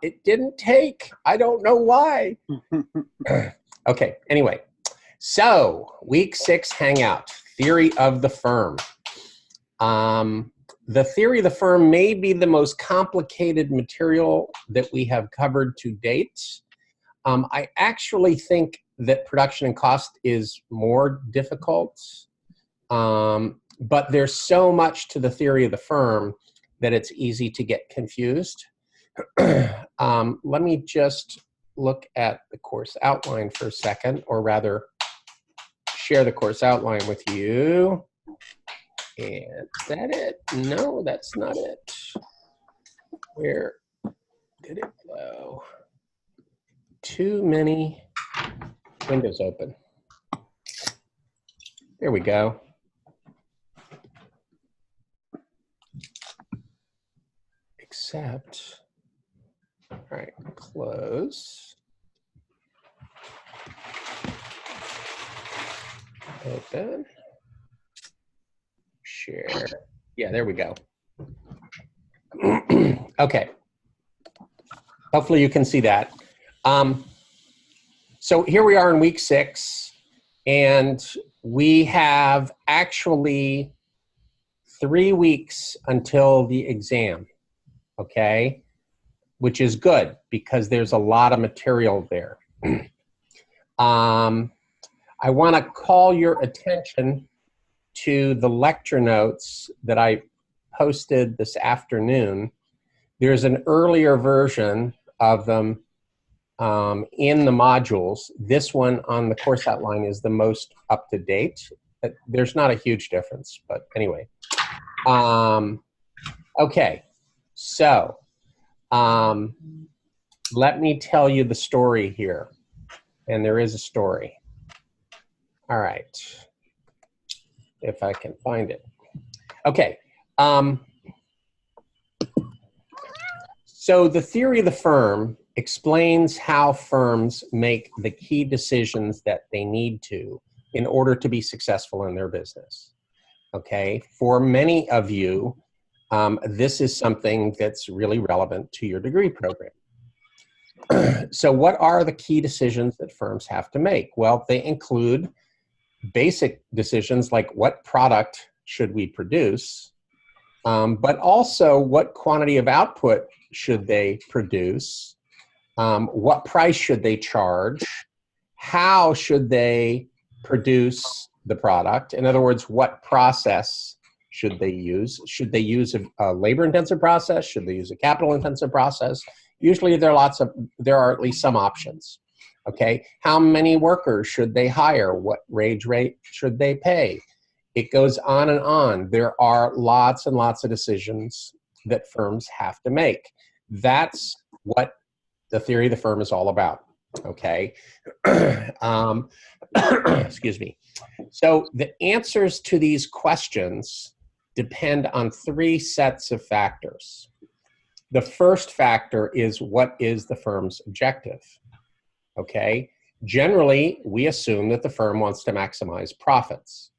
It didn't take. I don't know why. Okay, anyway. So, week 6 hangout, theory of the firm. The theory of the firm may be the most complicated material that we have covered to date. I actually think that production and cost is more difficult, but there's so much to the theory of the firm that it's easy to get confused. Let me just look at the course outline for a second, or rather share the course outline with you. And is that it? No, that's not it. Where did it go? Too many windows open. There we go. Except, all right, close. Open. Share. Yeah, there we go. Okay. Hopefully you can see that. So here we are in week 6, and we have actually 3 weeks until the exam, okay? Which is good because there's a lot of material there. I want to call your attention to the lecture notes that I posted this afternoon. There's an earlier version of them in the modules. This one on the course outline is the most up to date. There's not a huge difference, but anyway. Okay, so let me tell you the story here. And there is a story. All right. If I can find it. Okay. So the theory of the firm explains how firms make the key decisions that they need to in order to be successful in their business. Okay. For many of you, this is something that's really relevant to your degree program. So what are the key decisions that firms have to make? Well, they include basic decisions like what product should we produce, but also what quantity of output should they produce, what price should they charge, how should they produce the product. In other words, what process should they use? Should they use a labor-intensive process? Should they use a capital-intensive process? Usually there are at least some options. Okay, how many workers should they hire? What wage rate should they pay? It goes on and on. There are lots and lots of decisions that firms have to make. That's what the theory of the firm is all about. Okay, excuse me. So the answers to these questions depend on 3 sets of factors. The first factor is, what is the firm's objective? Okay, generally, we assume that the firm wants to maximize profits.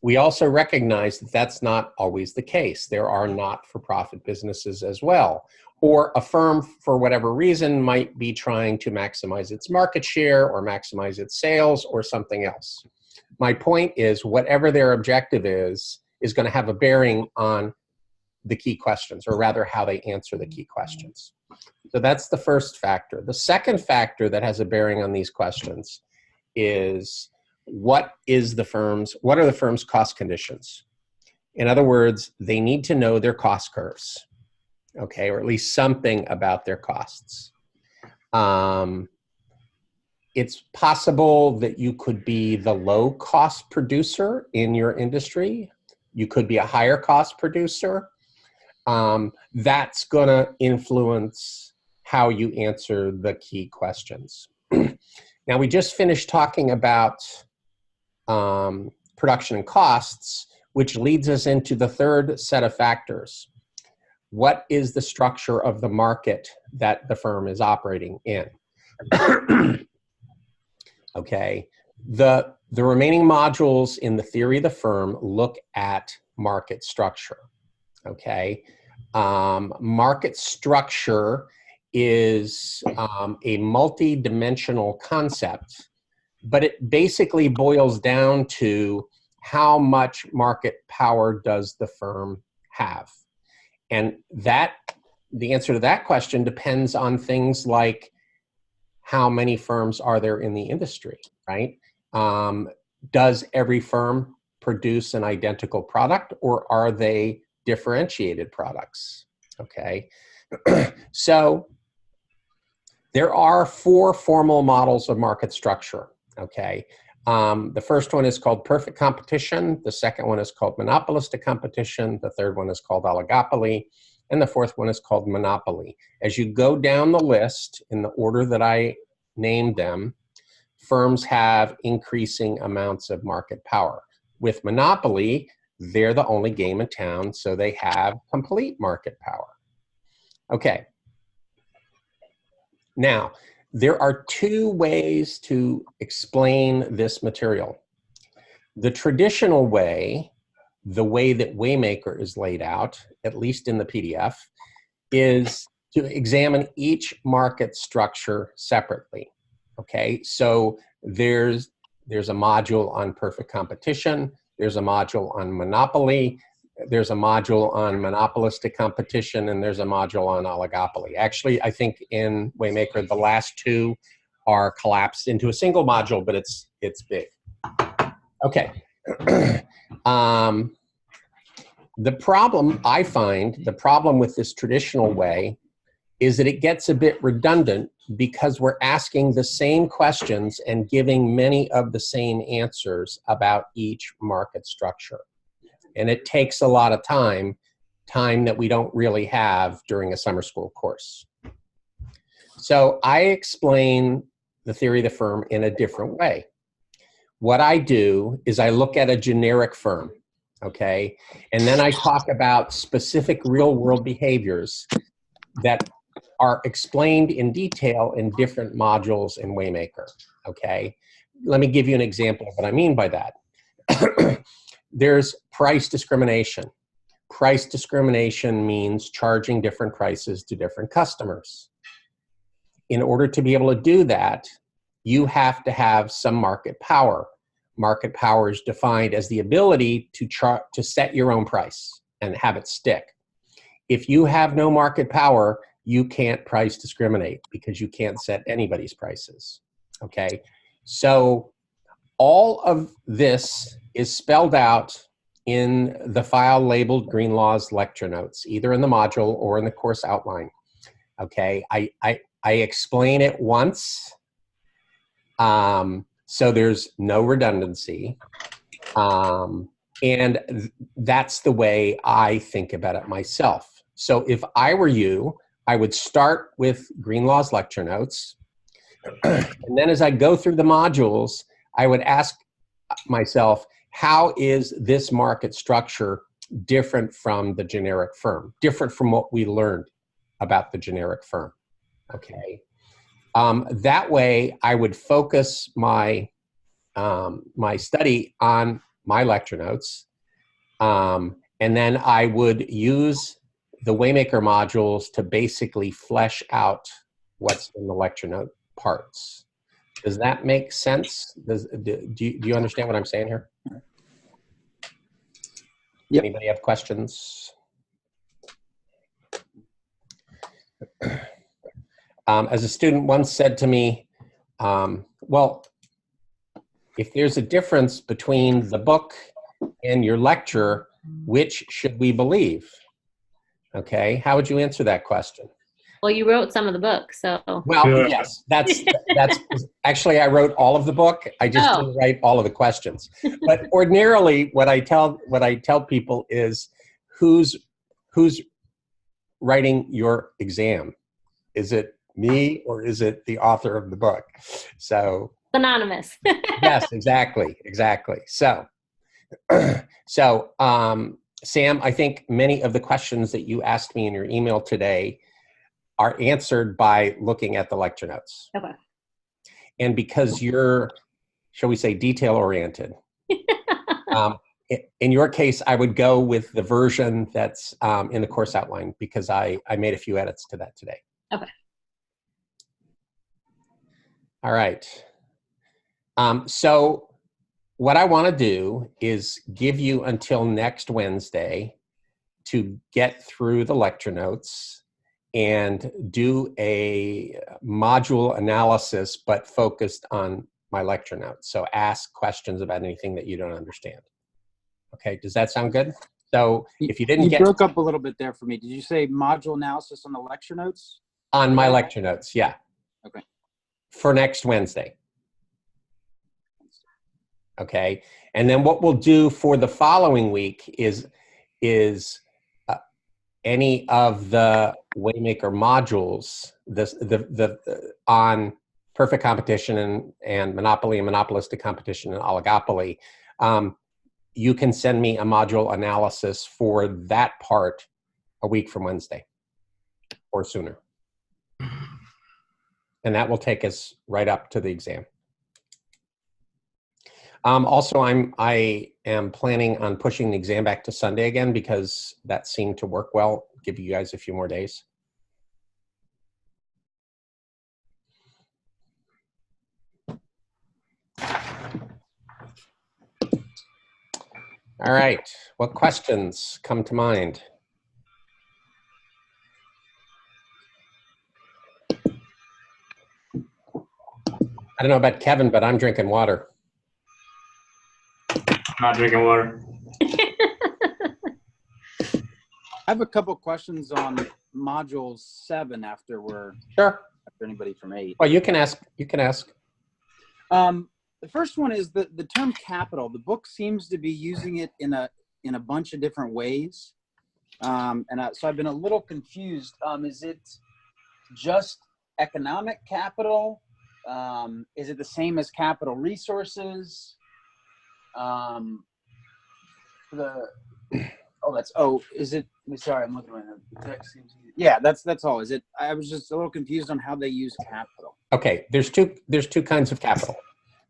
We also recognize that that's not always the case. There are not-for-profit businesses as well. Or a firm, for whatever reason, might be trying to maximize its market share or maximize its sales or something else. My point is, whatever their objective is going to have a bearing on the key questions, or rather how they answer the key questions. So that's the first factor. The second factor that has a bearing on these questions is, what are the firm's cost conditions? In other words, they need to know their cost curves, okay, or at least something about their costs. It's possible that you could be the low-cost producer in your industry. You could be a higher-cost producer. That's going to influence how you answer the key questions. Now, we just finished talking about production and costs, which leads us into the third set of factors. What is the structure of the market that the firm is operating in? Okay, the remaining modules in the theory of the firm look at market structure. Okay, Market structure is a multi-dimensional concept, but it basically boils down to how much market power does the firm have? And the answer to that question depends on things like how many firms are there in the industry, right? Does every firm produce an identical product, or are they differentiated products? Okay, so there are 4 formal models of market structure, okay? The first one is called perfect competition. The second one is called monopolistic competition. The third one is called oligopoly. And the fourth one is called monopoly. As you go down the list in the order that I named them, firms have increasing amounts of market power. With monopoly, they're the only game in town, so they have complete market power. Okay. Now, there are 2 ways to explain this material. The traditional way, the way that Waymaker is laid out, at least in the PDF, is to examine each market structure separately. Okay, so there's a module on perfect competition, there's a module on monopoly, there's a module on monopolistic competition, and there's a module on oligopoly. Actually, I think in Waymaker, the last 2 are collapsed into a single module, but it's big. Okay. The problem I find, the problem with this traditional way is that it gets a bit redundant because we're asking the same questions and giving many of the same answers about each market structure. And it takes a lot of time that we don't really have during a summer school course. So I explain the theory of the firm in a different way. What I do is I look at a generic firm, okay? And then I talk about specific real-world behaviors that are explained in detail in different modules in Waymaker, okay? Let me give you an example of what I mean by that. There's price discrimination. Price discrimination means charging different prices to different customers. In order to be able to do that, you have to have some market power. Market power is defined as the ability to set your own price and have it stick. If you have no market power, you can't price discriminate because you can't set anybody's prices, okay? So all of this is spelled out in the file labeled Greenlaw's lecture notes, either in the module or in the course outline, okay? I explain it once, so there's no redundancy, and that's the way I think about it myself. So if I were you, I would start with Greenlaw's lecture notes, and then as I go through the modules, I would ask myself, how is this market structure different from the generic firm, different from what we learned about the generic firm, okay? That way, I would focus my, my study on my lecture notes, and then I would use the Waymaker modules to basically flesh out what's in the lecture note parts. Does that make sense? Do you understand what I'm saying here? Yep. Anybody have questions? As a student once said to me, well, if there's a difference between the book and your lecture, which should we believe? Okay, how would you answer that question? Well, you wrote some of the book, so. Well, yes, that's actually, I wrote all of the book. I just didn't write all of the questions. But ordinarily, what I tell people is, who's writing your exam? Is it me or is it the author of the book? So anonymous. Yes, exactly. So, Sam, I think many of the questions that you asked me in your email today are answered by looking at the lecture notes. Okay. And because you're, shall we say, detail-oriented, in your case, I would go with the version that's in the course outline, because I made a few edits to that today. Okay. All right. So what I want to do is give you until next Wednesday to get through the lecture notes and do a module analysis, but focused on my lecture notes. So ask questions about anything that you don't understand. Okay, does that sound good? So if you didn't You broke up a little bit there for me. Did you say module analysis on the lecture notes? On my lecture notes, yeah. Okay. For next Wednesday. Okay, and then what we'll do for the following week is any of the Waymaker modules, on perfect competition and monopoly and monopolistic competition and oligopoly. You can send me a module analysis for that part a week from Wednesday or sooner. And that will take us right up to the exam. Also, I am planning on pushing the exam back to Sunday again, because that seemed to work well. Give you guys a few more days. All right, what questions come to mind? I don't know about Kevin, but I'm drinking water. Not drinking water. I have a couple questions on module 7 after Sure. After anybody from 8. Well, you can ask. You can ask. The first one is the term capital. The book seems to be using it in a bunch of different ways, so I've been a little confused. Is it just economic capital? Is it the same as capital resources? Is it? Sorry, I'm looking right now. The text seems. Yeah, that's all. Is it? I was just a little confused on how they use capital. Okay, there's two kinds of capital.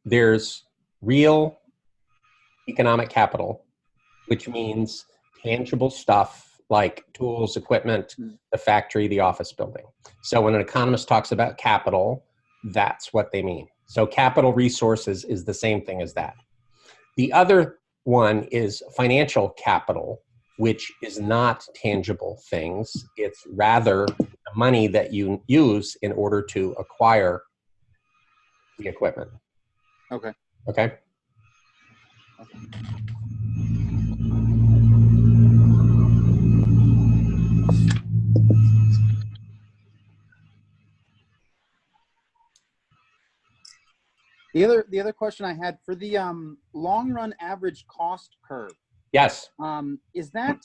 There's real economic capital, which means tangible stuff like tools, equipment, the factory, the office building. So when an economist talks about capital, that's what they mean. So capital resources is the same thing as that. The other one is financial capital, which is not tangible things. It's rather the money that you use in order to acquire the equipment. Okay. Okay. The other question I had for the long run average cost curve. Yes. Is that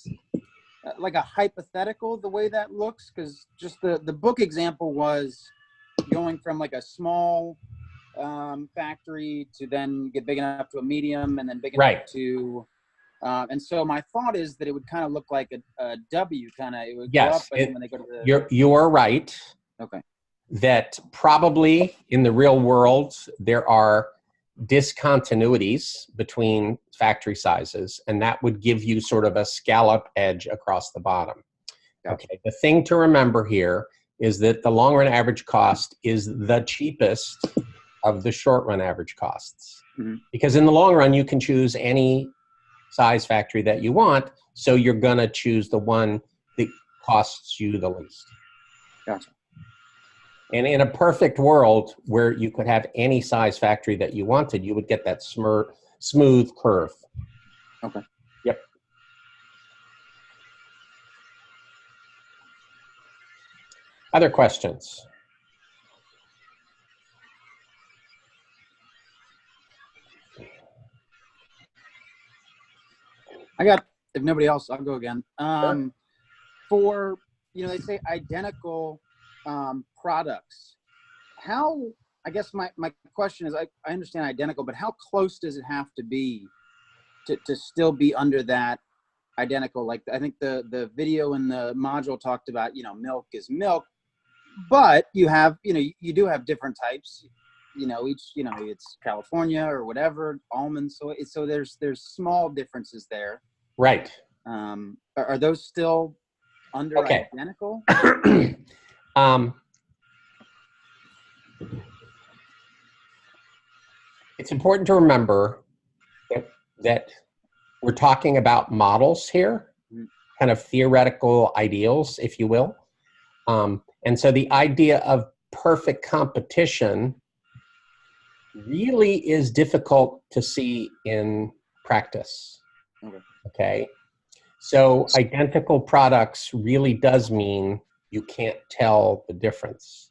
like a hypothetical the way that looks? Because just the book example was going from like a small factory to then get big enough to a medium and then big enough to and so my thought is that it would kind of look like a W kind of, it would go up and when they go to the you're right. Okay. That probably in the real world there are discontinuities between factory sizes, and that would give you sort of a scallop edge across the bottom. Gotcha. Okay. The thing to remember here is that the long run average cost is the cheapest of the short run average costs. Mm-hmm. Because in the long run, you can choose any size factory that you want, so you're going to choose the one that costs you the least. Gotcha. And in a perfect world where you could have any size factory that you wanted, you would get that smooth curve. Okay. Yep. Other questions? I got, if nobody else, I'll go again. Sure. For, they say identical products. How, I guess my question is, I understand identical, but how close does it have to be to still be under that identical? Like, I think the video in the module talked about, milk is milk, but you have, you do have different types. it's California or whatever, almond soy. So there's small differences there. Right. Are those still under identical? It's important to remember that we're talking about models here, kind of theoretical ideals, if you will. And so the idea of perfect competition really is difficult to see in practice. Okay. So identical products really does mean you can't tell the difference.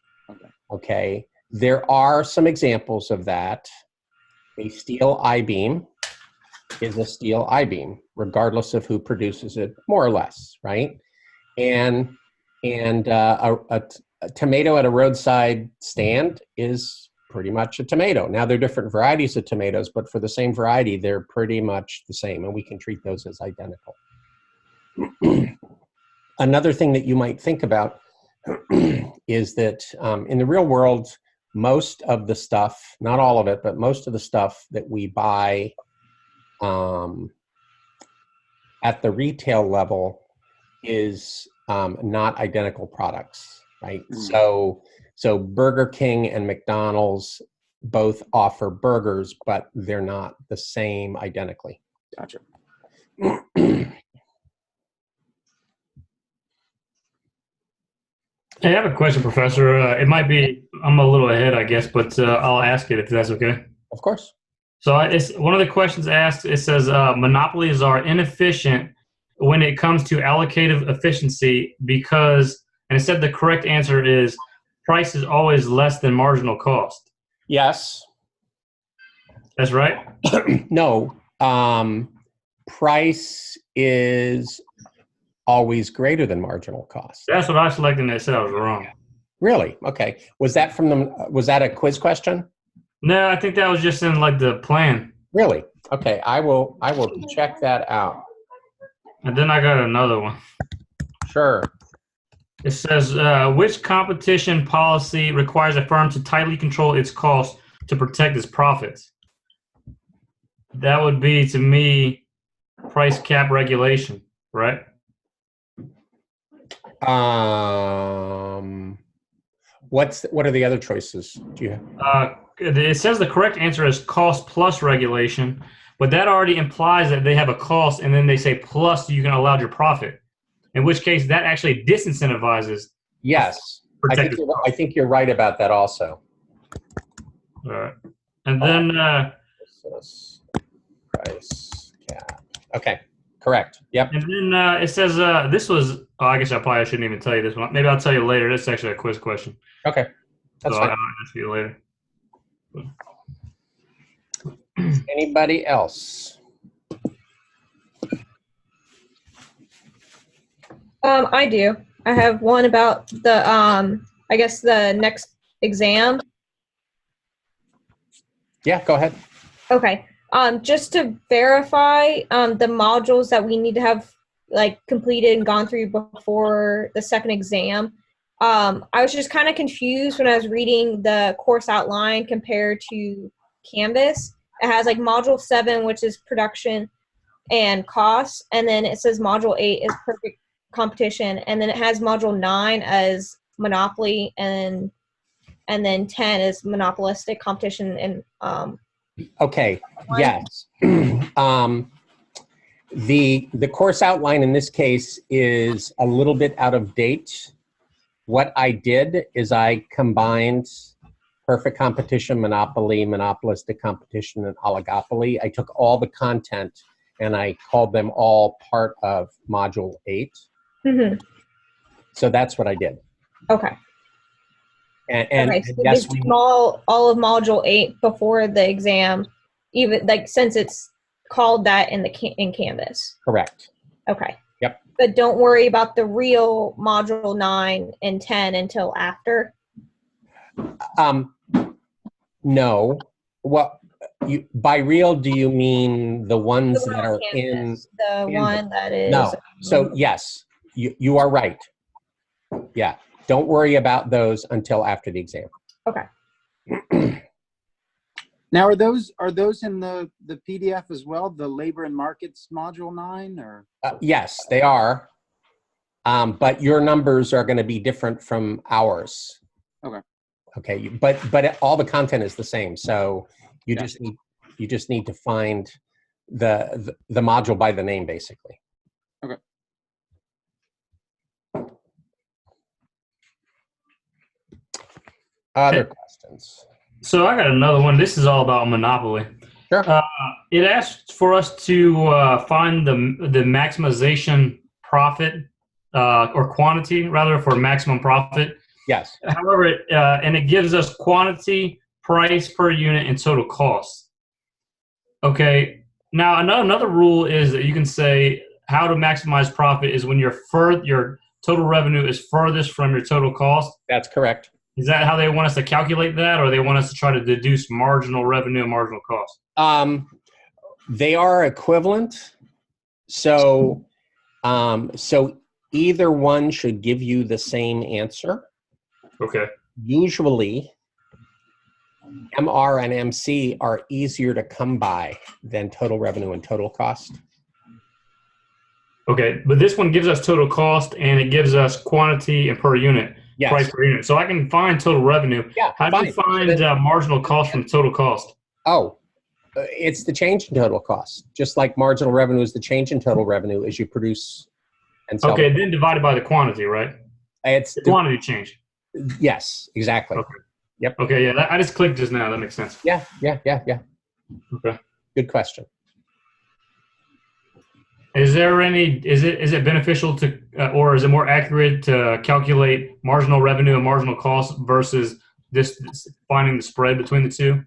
Okay. There are some examples of that. A steel I-beam is a steel I-beam, regardless of who produces it, more or less, right? And a tomato at a roadside stand is pretty much a tomato. Now, they're different varieties of tomatoes, but for the same variety, they're pretty much the same, and we can treat those as identical. Another thing that you might think about is that in the real world, most of the stuff, not all of it, but most of the stuff that we buy at the retail level is not identical products, right? So Burger King and McDonald's both offer burgers, but they're not the same identically. Gotcha. Hey, I have a question, Professor. It might be, I'm a little ahead, I guess, but I'll ask it if that's okay. Of course. So it's one of the questions asked, it says, monopolies are inefficient when it comes to allocative efficiency because, and it said the correct answer is price is always less than marginal cost. Yes. That's right? No. Price is always greater than marginal cost. That's what I selected and it said I was wrong. Really? Okay. Was that a quiz question? No, I think that was just in like the plan. Really? Okay. I will check that out. And then I got another one. Sure. It says, which competition policy requires a firm to tightly control its costs to protect its profits? That would be, to me, price cap regulation, right? What are the other choices? Do you have? It says the correct answer is cost plus regulation, but that already implies that they have a cost, and then they say plus you can allow your profit. In which case, that actually disincentivizes. Yes, I think you're right about that also. All right, and then price cap. Okay, correct. Yep. And then it says this was. Oh, I guess I shouldn't even tell you this one. Maybe I'll tell you later. This is actually a quiz question. Okay, that's so fine. I'll ask you later. Anybody else? I do. I have one about the I guess the next exam. Yeah, go ahead. Okay. Just to verify the modules that we need to have like completed and gone through before the second exam. I was just kind of confused when I was reading the course outline compared to Canvas. It has like module 7, which is production and costs, and then it says module 8 is perfect competition, and then it has module 9 as monopoly, and then 10 is monopolistic competition and Okay. Yes. The course outline in this case is a little bit out of date. What I did is I combined perfect competition, monopoly, monopolistic competition, and oligopoly. I took all the content and I called them all part of module 8. Mm-hmm. So that's what I did. Okay. And okay, so yes, we all of module 8 before the exam, even like since it's called that in Canvas. Correct. Okay. Yep. But don't worry about the real module 9 and 10 until after. No. What by real do you mean the ones that are Canvas, in the Canvas? one that is No. So yes, you are right. Yeah. Don't worry about those until after the exam. Okay. Now, are those in the PDF as well? The labor and markets module 9, or? Yes, they are. But your numbers are going to be different from ours. Okay. Okay, but all the content is the same. So you Gotcha. just need to find the module by the name, basically. Okay. Other questions? So I got another one. This is all about monopoly. Sure. It asks for us to find the maximization profit or quantity, rather, for maximum profit. Yes. However, and it gives us quantity, price per unit, and total cost. Okay. Now, another rule is that you can say how to maximize profit is when your total revenue is furthest from your total cost. That's correct. Is that how they want us to calculate that, or they want us to try to deduce marginal revenue and marginal cost? They are equivalent. So either one should give you the same answer. Okay. Usually, MR and MC are easier to come by than total revenue and total cost. Okay, but this one gives us total cost, and it gives us quantity and per unit, Yes. price per unit. So I can find total revenue. Yeah, How do you find marginal cost from total cost? Oh, it's the change in total cost. Just like marginal revenue is the change in total revenue as you produce and sell. Okay, then divided by the quantity, right? It's the quantity change. Yes, exactly. Okay. Yep. Okay, yeah, I just clicked just now. That makes sense. Yeah. Okay. Good question. Is it beneficial to, or is it more accurate to calculate marginal revenue and marginal cost versus this finding the spread between the two?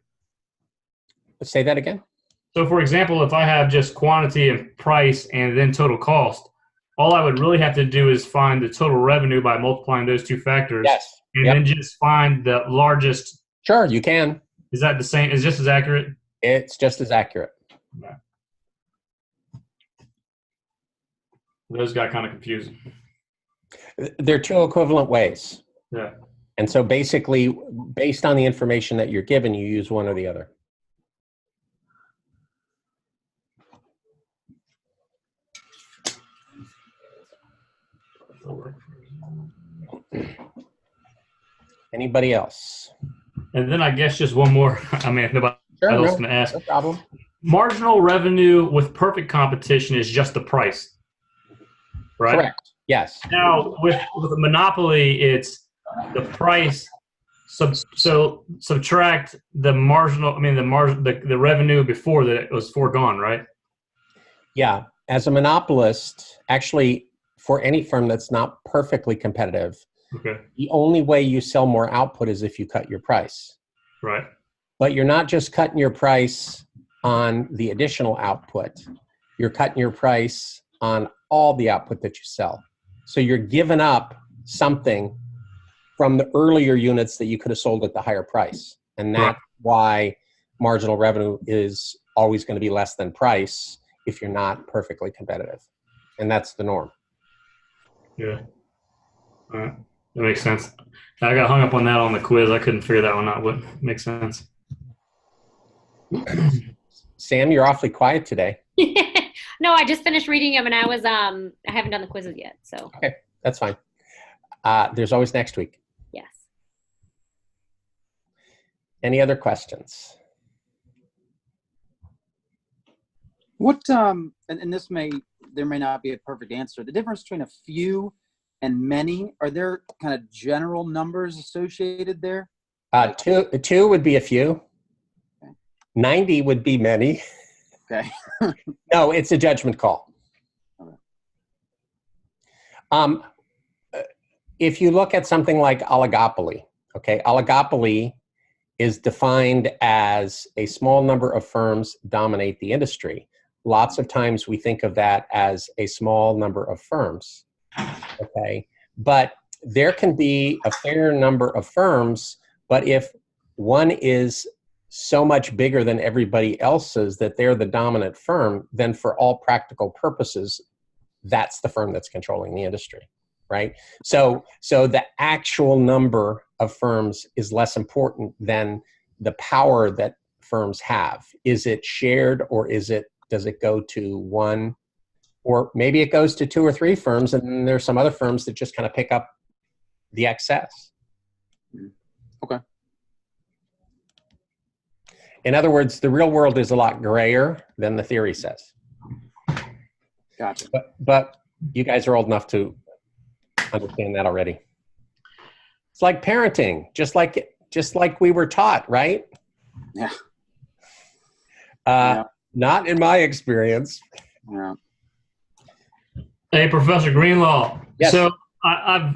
Say that again. So, for example, if I have just quantity and price and then total cost, all I would really have to do is find the total revenue by multiplying those two factors. Yes. And then just find the largest. Sure, you can. Is that the same? Is just as accurate? It's just as accurate. Yeah. Those got kind of confusing. They're two equivalent ways. Yeah. And so basically, based on the information that you're given, you use one or the other. Anybody else? And then I guess just one more. I mean, if nobody else can ask. No problem. Marginal revenue with perfect competition is just the price, right? Correct. Yes. Now with a monopoly, it's the price. So subtract the marginal. I mean the revenue before that it was foregone, right? Yeah. As a monopolist, actually, for any firm that's not perfectly competitive, okay, the only way you sell more output is if you cut your price. Right. But you're not just cutting your price on the additional output. You're cutting your price on all the output that you sell. So you're giving up something from the earlier units that you could have sold at the higher price. And that's why marginal revenue is always going to be less than price if you're not perfectly competitive. And that's the norm. Yeah. All right. That makes sense. I got hung up on that on the quiz. I couldn't figure that one out, but it makes sense. Sam, you're awfully quiet today. No, I just finished reading them, and I haven't done the quizzes yet. So okay, that's fine. There's always next week. Yes. Any other questions? What and there may not be a perfect answer. The difference between a few and many, are there kind of general numbers associated there? Two would be a few. Okay. 90 would be many. Okay. No, it's a judgment call. Okay. If you look at something like oligopoly, okay, oligopoly is defined as a small number of firms dominate the industry. Lots of times we think of that as a small number of firms, okay? But there can be a fair number of firms, but if one is so much bigger than everybody else's that they're the dominant firm, then for all practical purposes, that's the firm that's controlling the industry, right? So the actual number of firms is less important than the power that firms have? Is it shared, or does it go to one, or maybe it goes to 2 or 3 firms, and then there's some other firms that just kind of pick up the excess? Okay. In other words, the real world is a lot grayer than the theory says. Gotcha. But you guys are old enough to understand that already. It's like parenting, just like we were taught, right? Yeah. Not in my experience. Yeah. Hey, Professor Greenlaw. Yes. So I've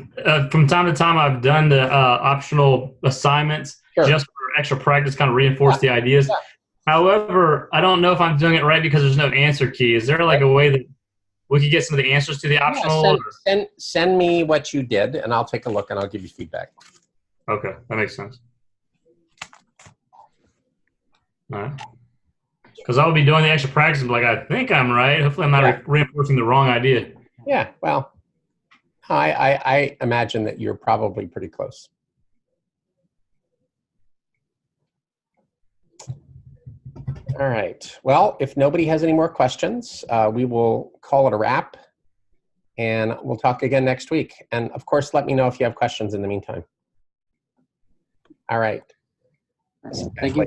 from time to time I've done the optional assignments just for extra practice, kind of reinforce the ideas. Yeah. However, I don't know if I'm doing it right because there's no answer key. Is there like a way that we could get some of the answers to the optional? Send me what you did, and I'll take a look, and I'll give you feedback. Okay, that makes sense. All right. Because I would be doing the extra practice and be like, I think I'm right. Hopefully I'm not reinforcing the wrong idea. Yeah, well, I imagine that you're probably pretty close. All right. Well, if nobody has any more questions, we will call it a wrap, and we'll talk again next week. And of course, let me know if you have questions in the meantime. All right. Thank you.